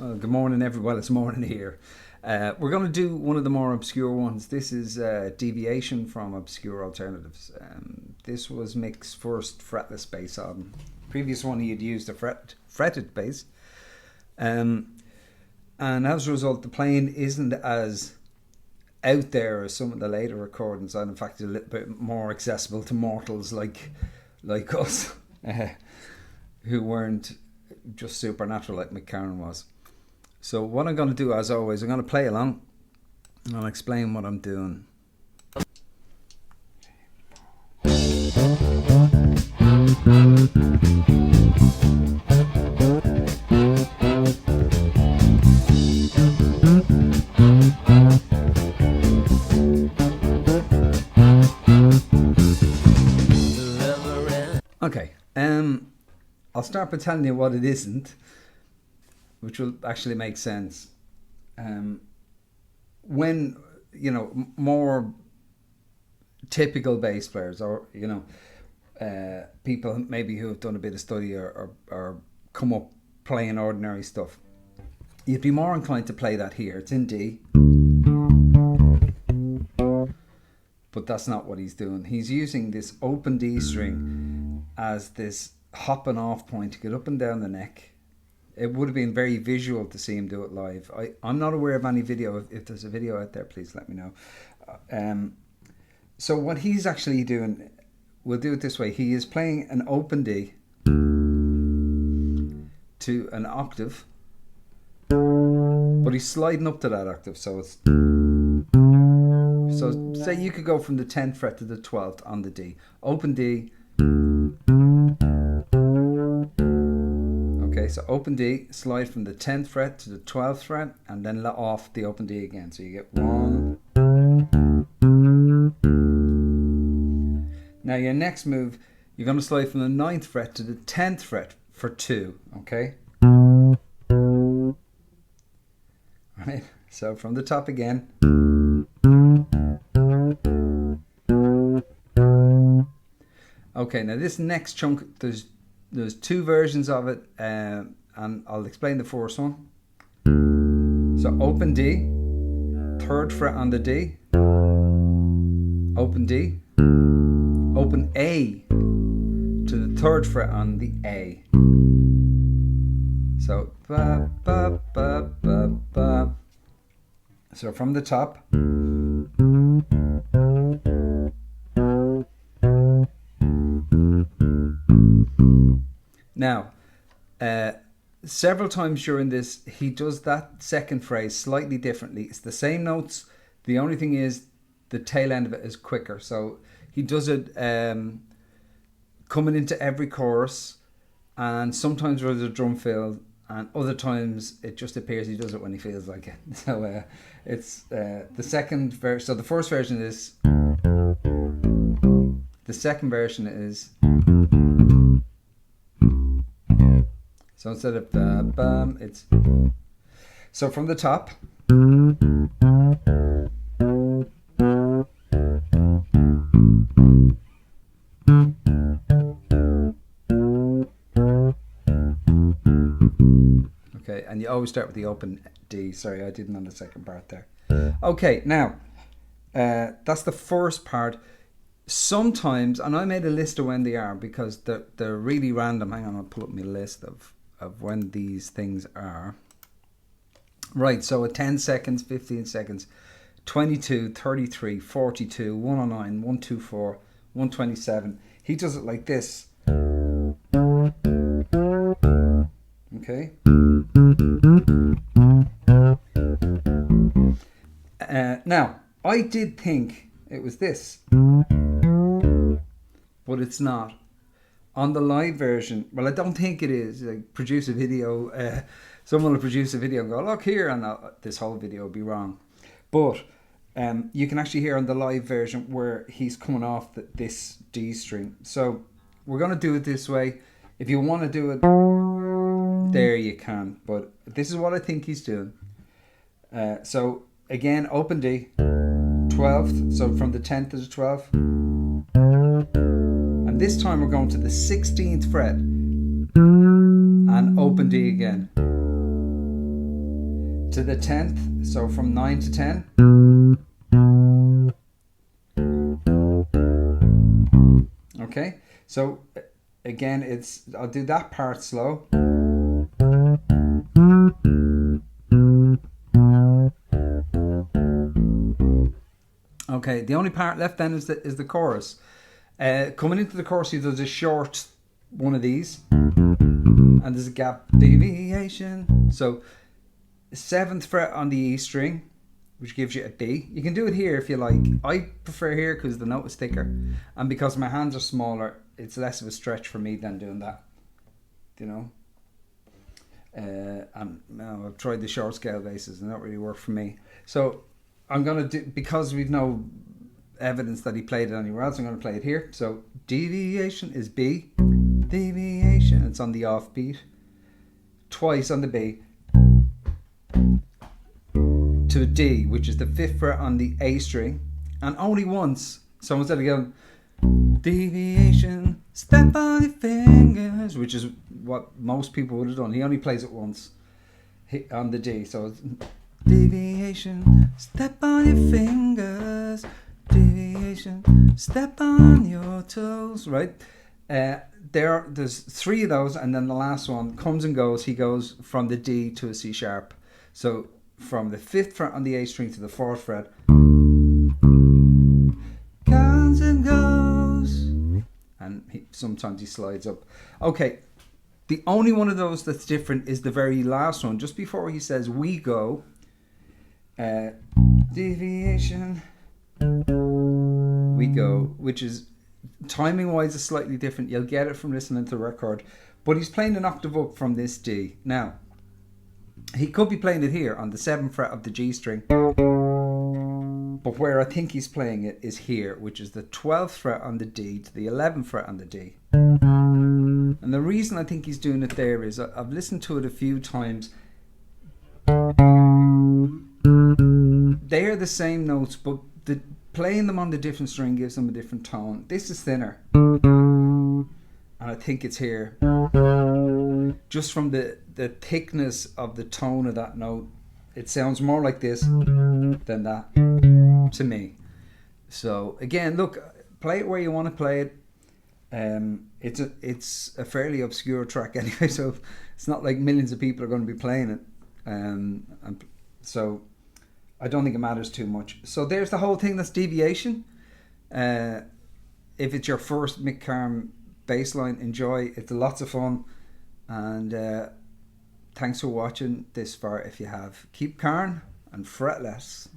Good morning, everyone. Well, it's morning here. We're going to do one of the more obscure ones. This is Deviation from Obscure Alternatives. This was Mick's first fretless bass album. Previous one he had used a fretted bass. And as a result, the playing isn't as out there as some of the later recordings, and in fact a little bit more accessible to mortals like us, who weren't just supernatural like Mick Karn was. So what I'm going to do, as always, I'm going to play along and I'll explain what I'm doing. Okay, I'll start by telling you what it isn't, which will actually make sense. When, more typical bass players, or, people maybe who have done a bit of study or come up playing ordinary stuff, you'd be more inclined to play that here. It's in D. But that's not what he's doing. He's using this open D string as this hopping off point to get up and down the neck. It would have been very visual to see him do it live. I'm not aware of any video. If there's a video out there, please let me know. So what he's actually doing, we'll do it this way. He is playing an open D to an octave, but he's sliding up to that octave. So say you could go from the 10th fret to the 12th on the D. Open D. Okay, so open D, slide from the 10th fret to the 12th fret, and then let off the open D again. So you get 1. Now your next move, you're going to slide from the 9th fret to the 10th fret for 2, okay? Right, so from the top again. Okay, now this next chunk, there's two versions of it, and I'll explain the first one. So open D, 3rd fret on the D, open D, open A to the 3rd fret on the A. So ba ba ba ba ba. So from the top. Now, several times during this, he does that second phrase slightly differently. It's the same notes. The only thing is the tail end of it is quicker. So he does it coming into every chorus, and sometimes there's a drum fill, and other times it just appears he does it when he feels like it. So it's the second verse. So the first version is. The second version is. So instead of bam, it's. So from the top. Okay, and you always start with the open D. Sorry, I didn't on the second part there. Okay, now that's the first part. Sometimes, and I made a list of when they are because they're really random. Hang on, I'll pull up my list of when these things are. Right, so at 10 seconds, 15 seconds, 22, 33, 42, 109, 124, 127. He does it like this. Okay. Now, I did think it was this, but it's not. On the live version, well, I don't think it is. Like, produce a video, someone will produce a video and go, look here, and this whole video will be wrong. But you can actually hear on the live version where he's coming off this D string. So we're going to do it this way. If you want to do it there, you can. But this is what I think he's doing. So again, open D, 12th. So from the 10th to the 12th. And this time we're going to the 16th fret and open D again. to the 10th, so from 9 to 10. Okay, so again, I'll do that part slow. Okay, the only part left then is the chorus. Coming into the chorus, there's a short one of these, and there's a gap. Deviation. So 7th fret on the E string, which gives you a D. You can do it here if you like. I prefer here because the note is thicker, and because my hands are smaller, it's less of a stretch for me than doing that. You know. And now I've tried the short scale basses and they don't really work for me. So I'm gonna do, because we've no evidence that he played it anywhere else, I'm gonna play it here. So deviation is B. Deviation, it's on the off beat. Twice on the B. To a D, which is the 5th fret on the A string, and only once. So instead of going deviation, step on your fingers, which is what most people would have done, he only plays it once on the D. So it's deviation, step on your fingers, deviation, step on your toes, right? There's 3 of those, and then the last one comes and goes. He goes from the D to a C sharp. So from the 5th fret on the A string to the 4th fret, comes and goes, and sometimes he slides up. Okay, the only one of those that's different is the very last one, just before he says we go. Deviation, we go, which is timing wise is slightly different. You'll get it from listening to the record, but he's playing an octave up from this D. Now he could be playing it here on the 7th fret of the G string, but where I think he's playing it is here, which is the 12th fret on the D to the 11th fret on the D. And the reason I think he's doing it there is I've listened to it a few times. They are the same notes, but playing them on the different string gives them a different tone. This is thinner, and I think it's here, just from the thickness of the tone of that note. It sounds more like this than that to me. So again, look, play it where you want to play it. It's a fairly obscure track anyway, so it's not like millions of people are going to be playing it. And so I don't think it matters too much. So there's the whole thing. That's Deviation. If it's your first Mick Karn bassline, enjoy. It's lots of fun, and thanks for watching this far. If you have, keep Karn and fret less.